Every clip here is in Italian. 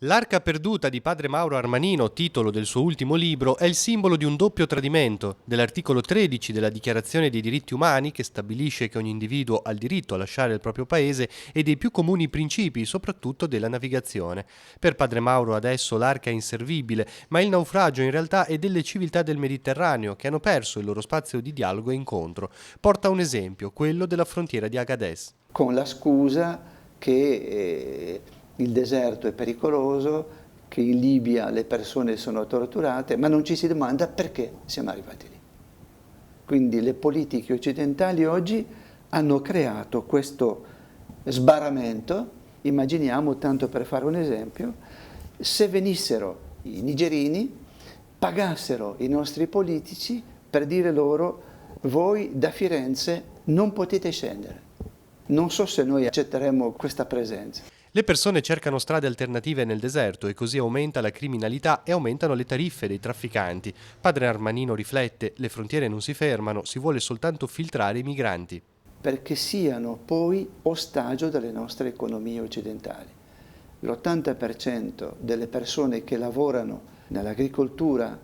L'arca perduta di padre Mauro Armanino, titolo del suo ultimo libro, è il simbolo di un doppio tradimento, dell'articolo 13 della Dichiarazione dei diritti umani, che stabilisce che ogni individuo ha il diritto a lasciare il proprio paese, e dei più comuni principi, soprattutto della navigazione. Per padre Mauro adesso l'arca è inservibile, ma il naufragio in realtà è delle civiltà del Mediterraneo che hanno perso il loro spazio di dialogo e incontro. Porta un esempio, quello della frontiera di Agadez. Con la scusa che il deserto è pericoloso, che in Libia le persone sono torturate, ma non ci si domanda perché siamo arrivati lì. Quindi le politiche occidentali oggi hanno creato questo sbarramento. Immaginiamo, tanto per fare un esempio, se venissero i nigerini, pagassero i nostri politici per dire loro: voi da Firenze non potete scendere. Non so se noi accetteremo questa presenza. Le persone cercano strade alternative nel deserto e così aumenta la criminalità e aumentano le tariffe dei trafficanti. Padre Armanino riflette: le frontiere non si fermano, si vuole soltanto filtrare i migranti. Perché siano poi ostaggio delle nostre economie occidentali. L'80% delle persone che lavorano nell'agricoltura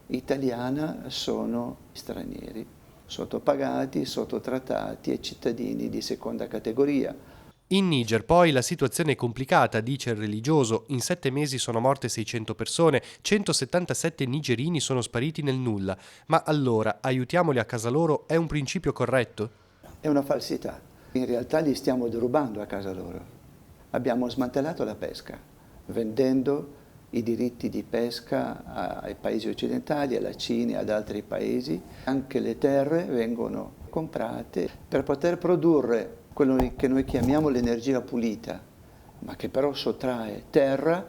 italiana sono stranieri, sottopagati, sottotrattati e cittadini di seconda categoria. In Niger poi la situazione è complicata, dice il religioso. In 7 mesi sono morte 600 persone, 177 nigerini sono spariti nel nulla. Ma allora, aiutiamoli a casa loro, è un principio corretto? È una falsità. In realtà li stiamo derubando a casa loro. Abbiamo smantellato la pesca, vendendo i diritti di pesca ai paesi occidentali, alla Cina e ad altri paesi. Anche le terre vengono comprate per poter produrre quello che noi chiamiamo l'energia pulita, ma che però sottrae terra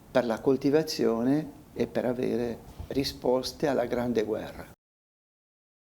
per la coltivazione e per avere risposte alla grande guerra.